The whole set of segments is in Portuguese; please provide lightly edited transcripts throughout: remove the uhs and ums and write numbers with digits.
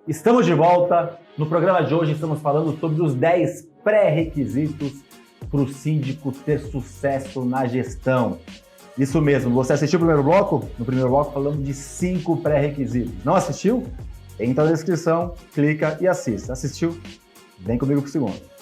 Estamos de volta. No programa de hoje estamos falando sobre os 10 pré-requisitos para o síndico ter sucesso na gestão. Isso mesmo, você assistiu o primeiro bloco? No primeiro bloco falamos de 5 pré-requisitos. Não assistiu? Entra na descrição, clica e assista. Assistiu? Vem comigo pro segundo.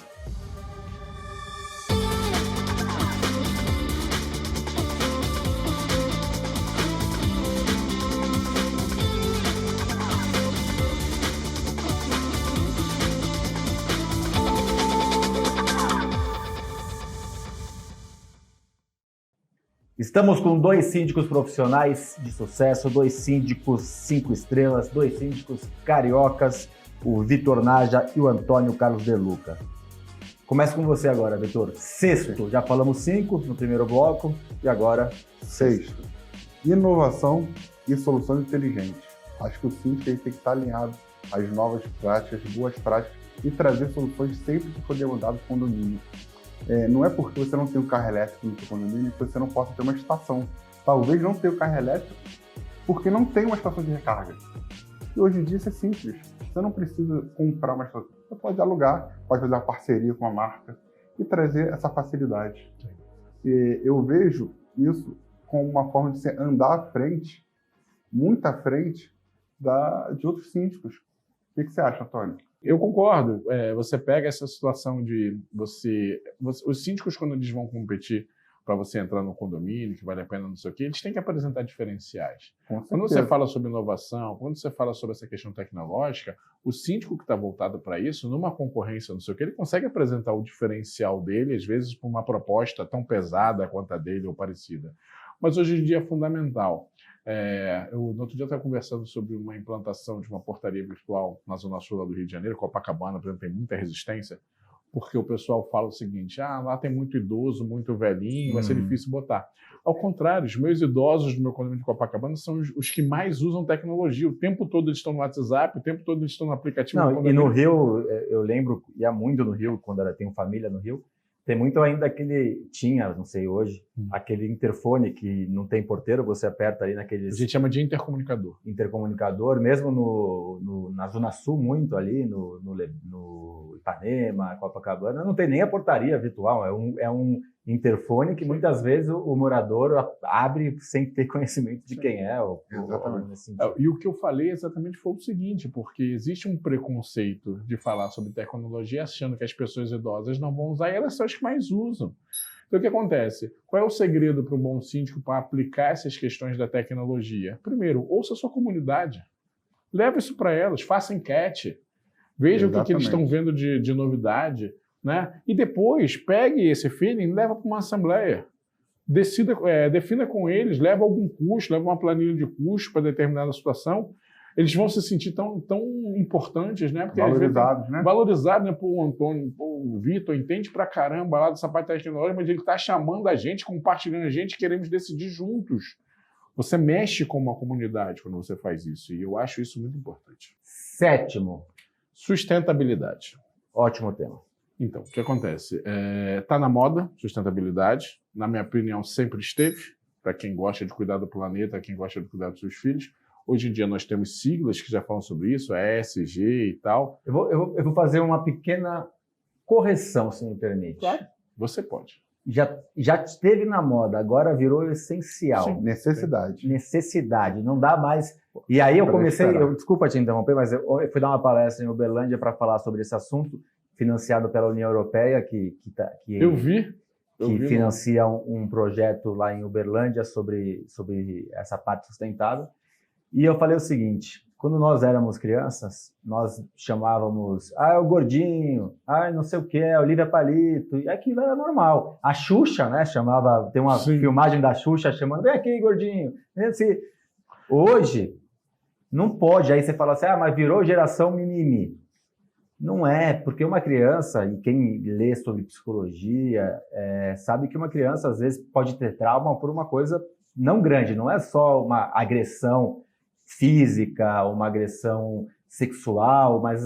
Estamos com 2 síndicos profissionais de sucesso, 2 síndicos 5 estrelas, 2 síndicos cariocas, o Vitor Naja e o Antônio Carlos De Luca. Começa com você agora, Vitor. Sexto, já falamos 5 no primeiro bloco e agora... Sexto, inovação e soluções inteligentes. Acho que o síndico tem que estar alinhado às novas práticas, boas práticas e trazer soluções sempre que for demandado do condomínio. Não é porque você não tem um carro elétrico no seu condomínio que você não possa ter uma estação. Talvez não tenha o carro elétrico porque não tem uma estação de recarga. E hoje em dia isso é simples. Você não precisa comprar uma estação. Você pode alugar, pode fazer uma parceria com a marca e trazer essa facilidade. Eu vejo isso como uma forma de você andar à frente, muito à frente de outros síndicos. O que você acha, Antônio? Eu concordo. Você pega essa situação de os síndicos, quando eles vão competir para você entrar no condomínio, que vale a pena não sei o quê, eles têm que apresentar diferenciais. Quando você fala sobre inovação, quando você fala sobre essa questão tecnológica, o síndico que está voltado para isso, numa concorrência não sei o quê, ele consegue apresentar o diferencial dele, às vezes por uma proposta tão pesada quanto a dele ou parecida. Mas hoje em dia é fundamental. No outro dia eu estava conversando sobre uma implantação de uma portaria virtual na Zona Sul do Rio de Janeiro, Copacabana, por exemplo, tem muita resistência, porque o pessoal fala o seguinte, lá tem muito idoso, muito velhinho, vai ser difícil botar. Ao contrário, os meus idosos do meu condomínio de Copacabana são os que mais usam tecnologia. O tempo todo eles estão no WhatsApp, o tempo todo eles estão no aplicativo. E no Rio, eu lembro, ia muito no Rio, quando eu tenho família no Rio, tem muito ainda não sei hoje, aquele interfone que não tem porteiro, você aperta ali naqueles... A gente chama de intercomunicador. Intercomunicador, mesmo na Zona Sul, muito ali, no Ipanema, Copacabana, não tem nem a portaria virtual, é um interfone que muitas vezes o morador abre sem ter conhecimento de quem é. E o que eu falei exatamente foi o seguinte, porque existe um preconceito de falar sobre tecnologia achando que as pessoas idosas não vão usar e elas são as que mais usam. Então o que acontece? Qual é o segredo para um bom síndico para aplicar essas questões da tecnologia? Primeiro, ouça a sua comunidade. Leva isso para elas, faça enquete. Veja o que eles estão vendo de novidade. Né? E depois, pegue esse feeling e leva para uma assembleia. Defina com eles, leva algum custo, leva uma planilha de custo para determinada situação. Eles vão se sentir tão importantes, né? Porque valorizados, né? Valorizados, né? Pô, o Antônio, o Vitor entende pra caramba lá dessa parte tecnológica, mas ele está chamando a gente, compartilhando a gente, queremos decidir juntos. Você mexe com uma comunidade quando você faz isso, e eu acho isso muito importante. Sétimo. Sustentabilidade. Ótimo tema. Então, o que acontece? Está na moda, sustentabilidade. Na minha opinião, sempre esteve. Para quem gosta de cuidar do planeta, quem gosta de cuidar dos seus filhos. Hoje em dia nós temos siglas que já falam sobre isso, ESG e tal. Eu vou fazer uma pequena correção, se me permite. Claro, você pode. Já esteve na moda, agora virou essencial. Sim, necessidade. Necessidade, não dá mais... E aí eu comecei, desculpa te interromper, mas eu fui dar uma palestra em Uberlândia para falar sobre esse assunto, financiado pela União Europeia, que financia um projeto lá em Uberlândia sobre essa parte sustentável. E eu falei o seguinte, quando nós éramos crianças, nós chamávamos, é o gordinho, não sei o que, é Olívia Palito, e aquilo era normal. A Xuxa, né, chamava, tem uma filmagem da Xuxa chamando, vem aqui, gordinho. Hoje, não pode, aí você fala assim, mas virou geração mimimi. Não é, porque uma criança, e quem lê sobre psicologia, sabe que uma criança às vezes pode ter trauma por uma coisa não grande, não é só uma agressão física, uma agressão sexual, mas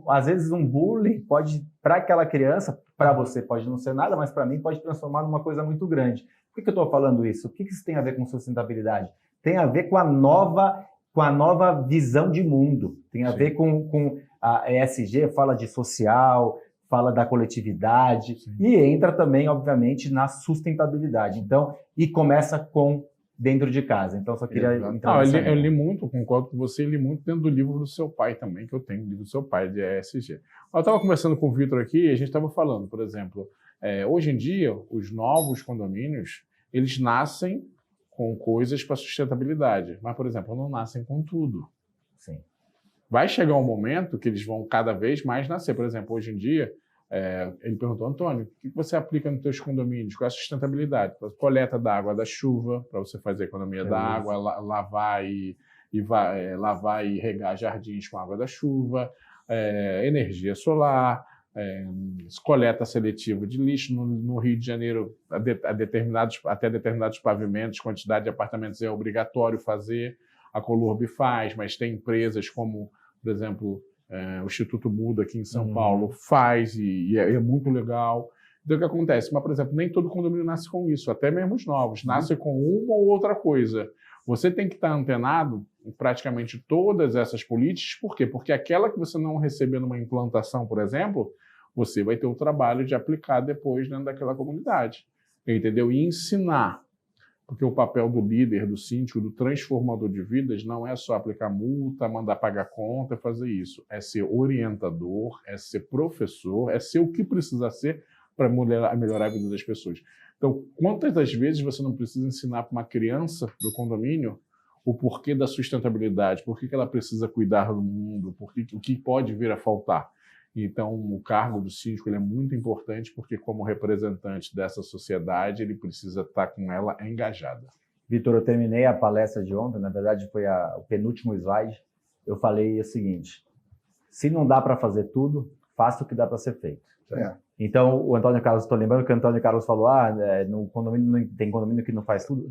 às vezes um bullying pode, para aquela criança, para você pode não ser nada, mas para mim pode transformar numa coisa muito grande. Por que eu estou falando isso? O que isso tem a ver com sustentabilidade? Tem a ver com a nova com a nova visão de mundo. Tem a ver com a ESG, fala de social, fala da coletividade e entra também, obviamente, na sustentabilidade. Então, e começa com dentro de casa. Então, só queria entrar nessa eu li muito, concordo com você, li muito dentro do livro do seu pai também, que eu tenho, o livro do seu pai, de ESG. Eu estava conversando com o Vitor aqui e a gente estava falando, por exemplo, hoje em dia, os novos condomínios, eles nascem com coisas para sustentabilidade, mas, por exemplo, não nascem com tudo. Sim. Vai chegar um momento que eles vão cada vez mais nascer. Por exemplo, hoje em dia, ele perguntou, Antônio, o que você aplica nos seus condomínios? Qual é a sustentabilidade? Coleta da água da chuva, para você fazer a economia da água, lavar e regar jardins com água da chuva, energia solar, coleta seletiva de lixo no Rio de Janeiro, até determinados pavimentos, quantidade de apartamentos é obrigatório fazer, a Colurb faz, mas tem empresas como, por exemplo, o Instituto Muda aqui em São Paulo faz e é muito legal. Então o que acontece? Mas, por exemplo, nem todo condomínio nasce com isso, até mesmo os novos, nasce com uma ou outra coisa. Você tem que estar antenado em praticamente todas essas políticas, por quê? Porque aquela que você não receber numa implantação, por exemplo, você vai ter o trabalho de aplicar depois dentro daquela comunidade, entendeu? E ensinar, porque o papel do líder, do síndico, do transformador de vidas não é só aplicar multa, mandar pagar conta, fazer isso. É ser orientador, é ser professor, é ser o que precisa ser para melhorar a vida das pessoas. Então, quantas das vezes você não precisa ensinar para uma criança do condomínio o porquê da sustentabilidade, por que ela precisa cuidar do mundo, o que pode vir a faltar? Então, o cargo do síndico ele é muito importante porque, como representante dessa sociedade, ele precisa estar com ela engajada. Vitor, eu terminei a palestra de ontem, na verdade foi o penúltimo slide. Eu falei o seguinte: se não dá para fazer tudo, faça o que dá para ser feito. Então, o Antônio Carlos, estou lembrando que o Antônio Carlos falou, no condomínio tem condomínio que não faz tudo.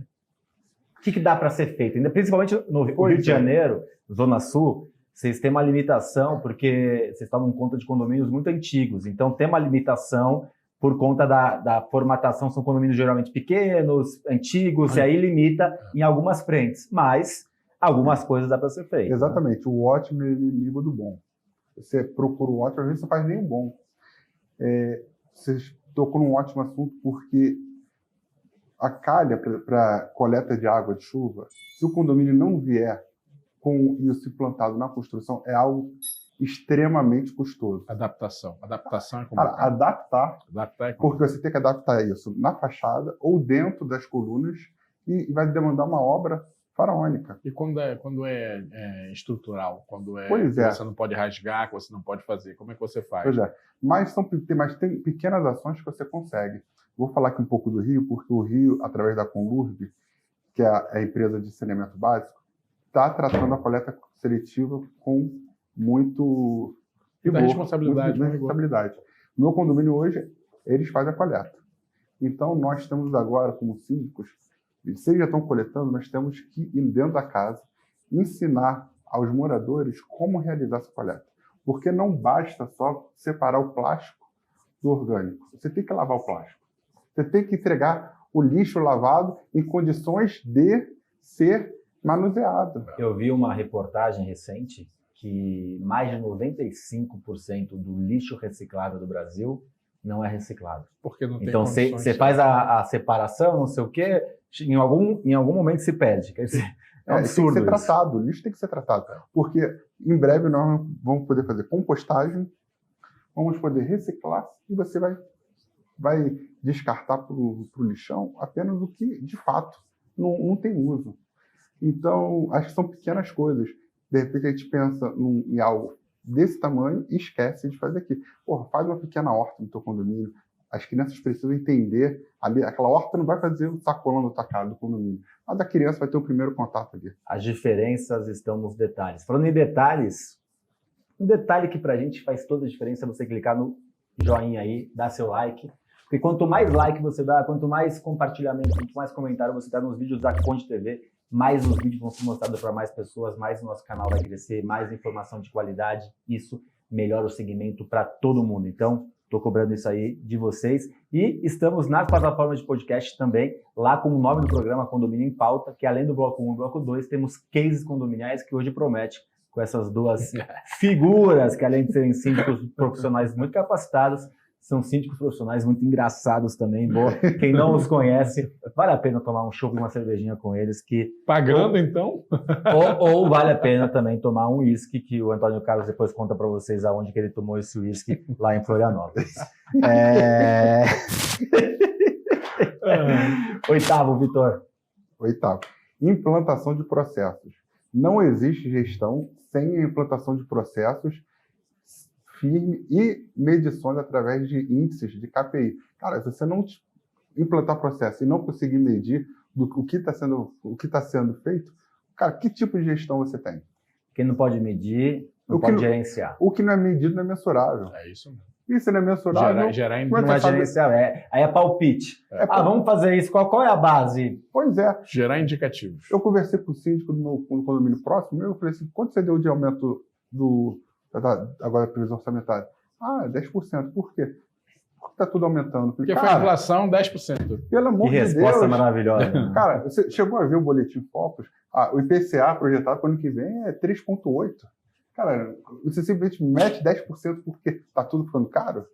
O que dá para ser feito? Principalmente no Rio de Janeiro, Zona Sul, vocês têm uma limitação porque vocês tomam conta de condomínios muito antigos. Então, tem uma limitação por conta da formatação. São condomínios geralmente pequenos, antigos, e aí limita em algumas frentes. Mas algumas coisas dá para ser feito. Exatamente. Né? O ótimo é inimigo do bom. Você procura o ótimo, às vezes você faz nem o bom. Você tocou num ótimo assunto porque a calha para coleta de água de chuva, se o condomínio não vier com isso implantado na construção, é algo extremamente custoso. Adaptação é complicado. Adaptar é complicado. Porque você tem que adaptar isso na fachada ou dentro das colunas e vai demandar uma obra faraônica. E quando é estrutural, você não pode rasgar, que você não pode fazer, como é que você faz? Pois é, mas tem pequenas ações que você consegue. Vou falar aqui um pouco do Rio, porque o Rio, através da Colurb, que é a empresa de saneamento básico, está tratando a coleta seletiva com muito rigor, responsabilidade. No meu condomínio hoje, eles fazem a coleta. Então, nós temos agora, como síndicos, vocês já estão coletando, nós temos que ir dentro da casa, ensinar aos moradores como realizar essa coleta. Porque não basta só separar o plástico do orgânico. Você tem que lavar o plástico. Você tem que entregar o lixo lavado em condições de ser manuseado. Eu vi uma reportagem recente que mais de 95% do lixo reciclável do Brasil não é reciclado. Porque não tem então você faz a separação, não sei o quê, em algum momento se perde. Quer dizer, é um absurdo. Tem que ser tratado, o lixo tem que ser tratado. Porque em breve nós vamos poder fazer compostagem, vamos poder reciclar e você vai descartar para o lixão apenas o que, de fato, não tem uso. Então, acho que são pequenas coisas. De repente, a gente pensa em algo desse tamanho e esquece de fazer aqui. Faz uma pequena horta no teu condomínio. As crianças precisam entender. Aquela horta não vai fazer o sacolão no tacado do condomínio. Mas a criança vai ter o primeiro contato ali. As diferenças estão nos detalhes. Falando em detalhes, um detalhe que pra gente faz toda a diferença é você clicar no joinha aí, dar seu like. Porque quanto mais like você dá, quanto mais compartilhamento, quanto mais comentário você dá nos vídeos da Conde TV, mais os vídeos vão ser mostrados para mais pessoas, mais o nosso canal vai crescer, mais informação de qualidade. Isso melhora o segmento para todo mundo. Então, Estou cobrando isso aí de vocês. E estamos nas plataformas de podcast também, lá com o nome do programa Condomínio em Pauta, que além do bloco 1 e bloco 2, temos cases condominiais que hoje promete com essas duas figuras, que além de serem síndicos profissionais muito capacitados, são síndicos profissionais muito engraçados também. Boa. Quem não os conhece, vale a pena tomar um chopp e uma cervejinha com eles. Pagando, então? Ou vale a pena também tomar um uísque, que o Antônio Carlos depois conta para vocês aonde que ele tomou esse uísque, lá em Florianópolis. Oitavo, Vitor. Oitavo. Implantação de processos. Não existe gestão sem a implantação de processos firme e medições através de índices de KPI. Cara, se você não implantar processo e não conseguir medir o que está sendo feito, cara, que tipo de gestão você tem? Quem não pode medir, não pode gerenciar. O que não é medido não é mensurável. É isso mesmo. Isso não é mensurável. Não é gerenciar, aí é palpite. Vamos fazer isso, qual é a base? Pois é. Gerar indicativos. Eu conversei com o síndico do meu condomínio próximo, eu falei assim, quanto você deu de aumento agora a previsão orçamentária? 10%. Por quê? Porque está tudo aumentando. Porque foi a inflação 10%. Pelo amor de Deus. Que resposta maravilhosa. Cara, você chegou a ver o boletim Focus? O IPCA projetado para o ano que vem é 3,8%. Cara, você simplesmente mete 10% porque está tudo ficando caro?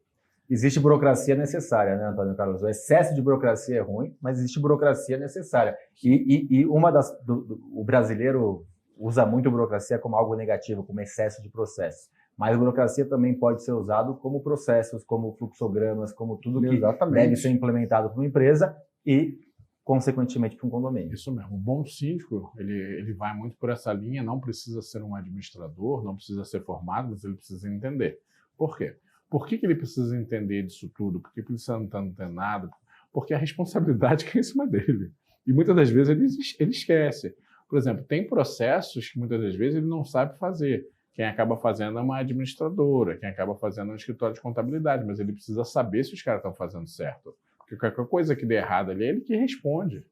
Existe burocracia necessária, né, Antônio Carlos? O excesso de burocracia é ruim, mas existe burocracia necessária. E o brasileiro usa muito burocracia como algo negativo, como excesso de processo. Mas a burocracia também pode ser usado como processos, como fluxogramas, como tudo que deve ser implementado para uma empresa e, consequentemente, para um condomínio. Isso mesmo. O bom síndico, ele vai muito por essa linha, não precisa ser um administrador, não precisa ser formado, mas ele precisa entender. Por quê? Por que ele precisa entender disso tudo? Por que ele precisa não estar nada? Porque a responsabilidade cai em cima dele. E muitas das vezes ele esquece. Por exemplo, tem processos que muitas das vezes ele não sabe fazer. Quem acaba fazendo é uma administradora, quem acaba fazendo é um escritório de contabilidade, mas ele precisa saber se os caras estão fazendo certo. Porque qualquer coisa que der errado ali, é ele que responde.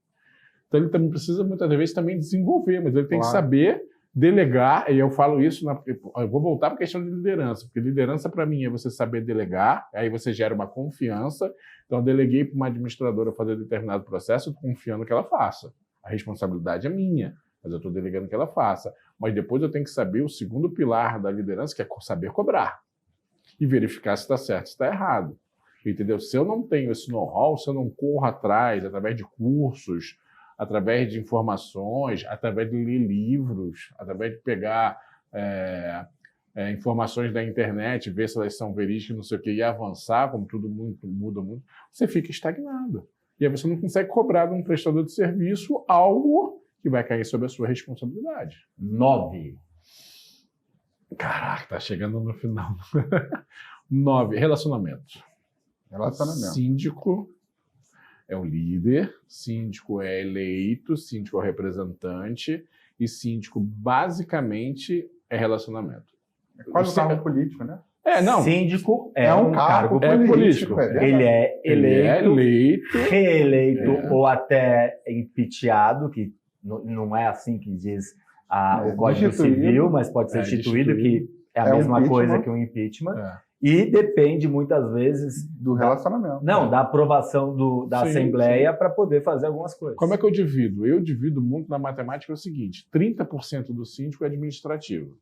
Então ele também precisa muitas vezes também desenvolver, mas ele tem que saber delegar, e eu falo isso, eu vou voltar para a questão de liderança, porque liderança para mim é você saber delegar, aí você gera uma confiança. Então eu deleguei para uma administradora fazer determinado processo, confiando que ela faça. A responsabilidade é minha, mas eu estou delegando que ela faça. Mas depois eu tenho que saber o segundo pilar da liderança, que é saber cobrar. E verificar se está certo, se está errado. Entendeu? Se eu não tenho esse know-how, se eu não corro atrás, através de cursos, através de informações, através de ler livros, através de pegar informações da internet, ver se elas são verídicas, não sei o quê, e avançar, como tudo muda muito, você fica estagnado. E aí você não consegue cobrar de um prestador de serviço algo que vai cair sobre a sua responsabilidade. 9. Caraca, tá chegando no final. 9, relacionamento. Síndico é o líder, síndico é eleito, síndico é o representante, e síndico, basicamente, é relacionamento. É quase um cargo político, né? Não. Síndico é um cargo político. Ele é eleito, reeleito ou até impeachado, que não é assim que diz o Código Civil, mas pode ser instituído, que é a mesma coisa que um impeachment. E depende, muitas vezes, do relacionamento. Da aprovação da Assembleia para poder fazer algumas coisas. Como é que eu divido? Eu divido muito na matemática o seguinte: 30% do síndico é administrativo.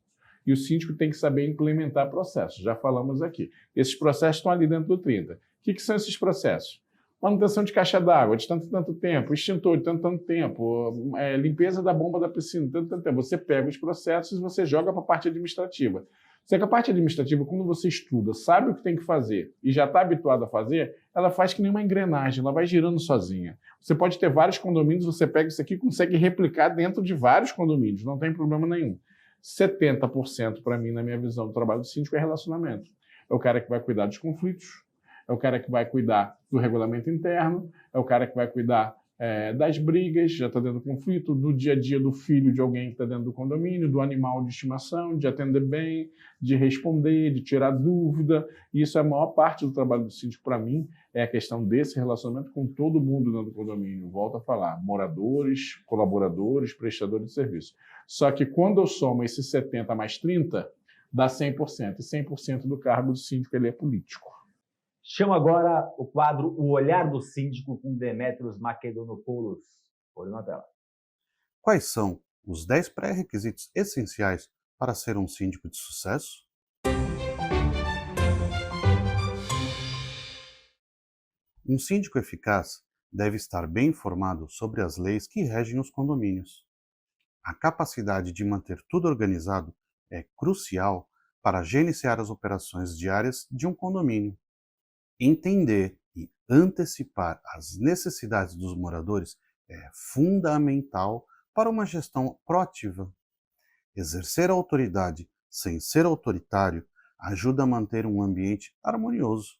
E o síndico tem que saber implementar processos. Já falamos aqui. Esses processos estão ali dentro do 30%. O que são esses processos? Manutenção de caixa d'água de tanto tempo, extintor de tanto tempo, limpeza da bomba da piscina de tanto tempo. Você pega os processos e você joga para a parte administrativa. Só que a parte administrativa, quando você estuda, sabe o que tem que fazer e já está habituado a fazer, ela faz que nem uma engrenagem, ela vai girando sozinha. Você pode ter vários condomínios, você pega isso aqui e consegue replicar dentro de vários condomínios, não tem problema nenhum. 70% para mim, na minha visão do trabalho do síndico, é relacionamento. É o cara que vai cuidar dos conflitos, é o cara que vai cuidar do regulamento interno, é o cara que vai cuidar das brigas, já está dentro do conflito, do dia a dia do filho de alguém que está dentro do condomínio, do animal de estimação, de atender bem, de responder, de tirar dúvida. E isso é a maior parte do trabalho do síndico para mim, é a questão desse relacionamento com todo mundo dentro do condomínio. Volto a falar, moradores, colaboradores, prestadores de serviço. Só que quando eu somo esses 70 mais 30, dá 100%. E 100% do cargo do síndico ele é político. Chamo agora o quadro O Olhar do Síndico com Demetrios Makedonopoulos. Olho na tela. Quais são os 10 pré-requisitos essenciais para ser um síndico de sucesso? Um síndico eficaz deve estar bem informado sobre as leis que regem os condomínios. A capacidade de manter tudo organizado é crucial para gerenciar as operações diárias de um condomínio. Entender e antecipar as necessidades dos moradores é fundamental para uma gestão proativa. Exercer a autoridade sem ser autoritário ajuda a manter um ambiente harmonioso.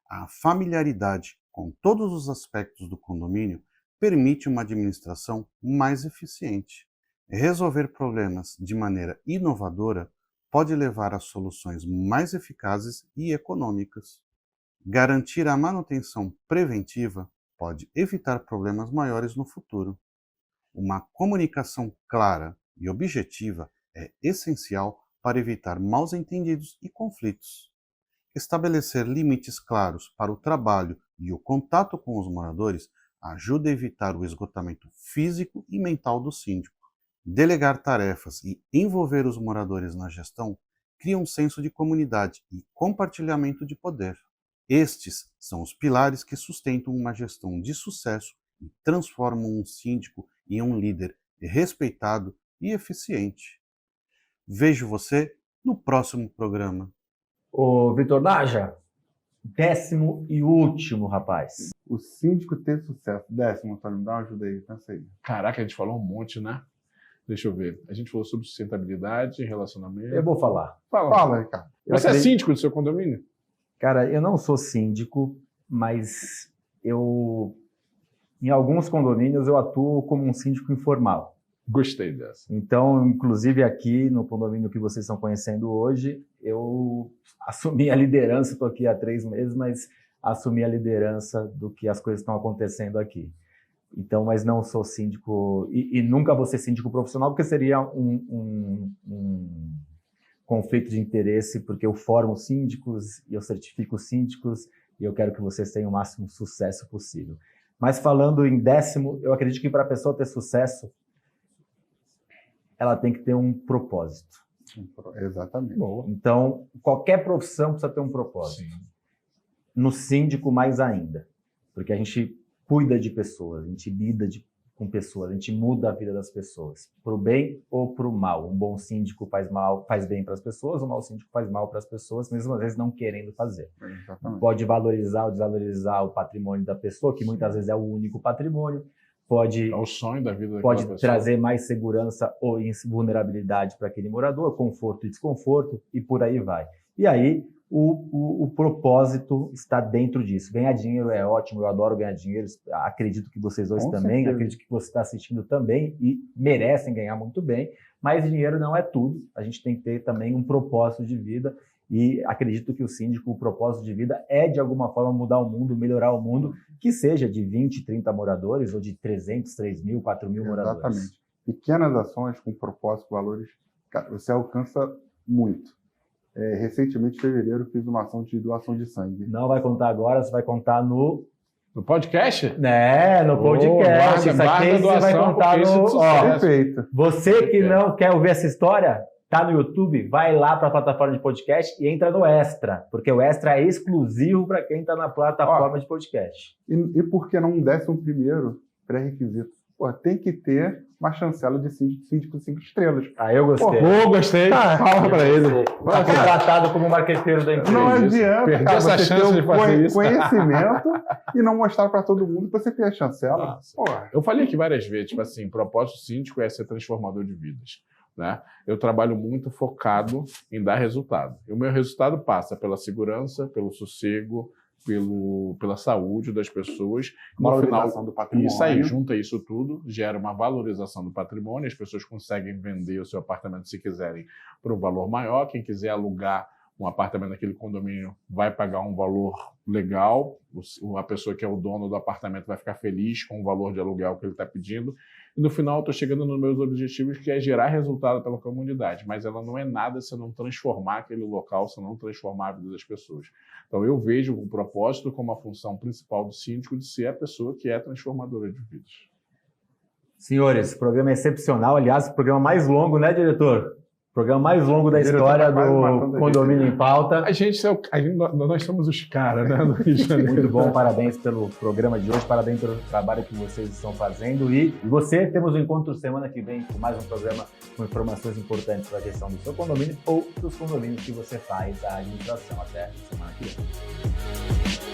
A familiaridade com todos os aspectos do condomínio permite uma administração mais eficiente. Resolver problemas de maneira inovadora pode levar a soluções mais eficazes e econômicas. Garantir a manutenção preventiva pode evitar problemas maiores no futuro. Uma comunicação clara e objetiva é essencial para evitar mal-entendidos e conflitos. Estabelecer limites claros para o trabalho e o contato com os moradores ajuda a evitar o esgotamento físico e mental do síndico. Delegar tarefas e envolver os moradores na gestão cria um senso de comunidade e compartilhamento de poder. Estes são os pilares que sustentam uma gestão de sucesso e transformam um síndico em um líder respeitado e eficiente. Vejo você no próximo programa. Ô, Vitor Naja, 10º e último, rapaz. O síndico ter sucesso. 10º, Antônio, me dá uma ajuda aí, pensa aí. Caraca, a gente falou um monte, né? Deixa eu ver. A gente falou sobre sustentabilidade, relacionamento. Eu vou falar. Fala, Ricardo. Você é síndico do seu condomínio? Cara, eu não sou síndico, mas em alguns condomínios eu atuo como um síndico informal. Gostei dessa. Então, inclusive aqui no condomínio que vocês estão conhecendo hoje, eu assumi a liderança, estou aqui há 3 meses, mas assumi a liderança do que as coisas estão acontecendo aqui. Então, mas não sou síndico, e nunca vou ser síndico profissional, porque seria um conflito de interesse, porque eu formo síndicos e eu certifico síndicos e eu quero que vocês tenham o máximo sucesso possível. Mas falando em 10º, eu acredito que para a pessoa ter sucesso, ela tem que ter um propósito. Exatamente. Boa. Então, qualquer profissão precisa ter um propósito. Sim. No síndico, mais ainda. Porque a gente cuida de pessoas, a gente lida com pessoas, a gente muda a vida das pessoas, para o bem ou para o mal. Um bom síndico faz bem para as pessoas, um mau síndico faz mal para as pessoas, mesmo às vezes não querendo fazer. Exatamente. Pode valorizar ou desvalorizar o patrimônio da pessoa, que muitas vezes é o único patrimônio, É o sonho da vida daquela pode pessoa. trazer mais segurança ou vulnerabilidade para aquele morador, conforto e desconforto, e por aí vai. E aí, o propósito está dentro disso. Ganhar dinheiro é ótimo, eu adoro ganhar dinheiro, acredito que vocês dois também, acredito que você está assistindo também e merecem ganhar muito bem, mas dinheiro não é tudo, a gente tem que ter também um propósito de vida e acredito que o síndico, o propósito de vida é de alguma forma mudar o mundo, melhorar o mundo, que seja de 20, 30 moradores ou de 300, 3 mil, 4 mil moradores. Exatamente. Pequenas ações com propósito, valores, cara, você alcança muito. Recentemente, em fevereiro, fiz uma ação de doação de sangue. Não vai contar agora, você vai contar no podcast? No podcast. Isso aqui você vai contar no... Perfeito. Você que não quer ouvir essa história, tá no YouTube, vai lá para a plataforma de podcast e entra no Extra, porque o Extra é exclusivo para quem está na plataforma de podcast. E por que não um 11º pré-requisito? Pô, tem que ter uma chancela de síndico 5 estrelas. Eu gostei. Gostei. Fala pra ele. Está contratado como marqueteiro da empresa. Não adianta, Perdi cara, essa você chance ter de fazer isso. conhecimento e não mostrar para todo mundo que você tem a chancela. Eu falei aqui várias vezes, tipo assim, o propósito síndico é ser transformador de vidas. Né? Eu trabalho muito focado em dar resultado. E o meu resultado passa pela segurança, pelo sossego, pela saúde das pessoas. Valorização do patrimônio. Isso aí, junta isso tudo, gera uma valorização do patrimônio, as pessoas conseguem vender o seu apartamento, se quiserem, por um valor maior. Quem quiser alugar um apartamento naquele condomínio vai pagar um valor legal, a pessoa que é o dono do apartamento vai ficar feliz com o valor de aluguel que ele está pedindo, e no final eu estou chegando nos meus objetivos, que é gerar resultado pela comunidade, mas ela não é nada se eu não transformar aquele local, se eu não transformar a vida das pessoas. Então eu vejo o propósito como a função principal do síndico de ser a pessoa que é transformadora de vidas. Senhores, o programa é excepcional, aliás, o programa mais longo, né, diretor? Programa mais longo da história do Condomínio em Pauta. Nós somos os caras, né, do Rio de Janeiro. Muito bom, parabéns pelo programa de hoje, parabéns pelo trabalho que vocês estão fazendo. E você, temos um encontro semana que vem com mais um programa com informações importantes para a gestão do seu condomínio ou dos condomínios que você faz a administração. Até semana que vem.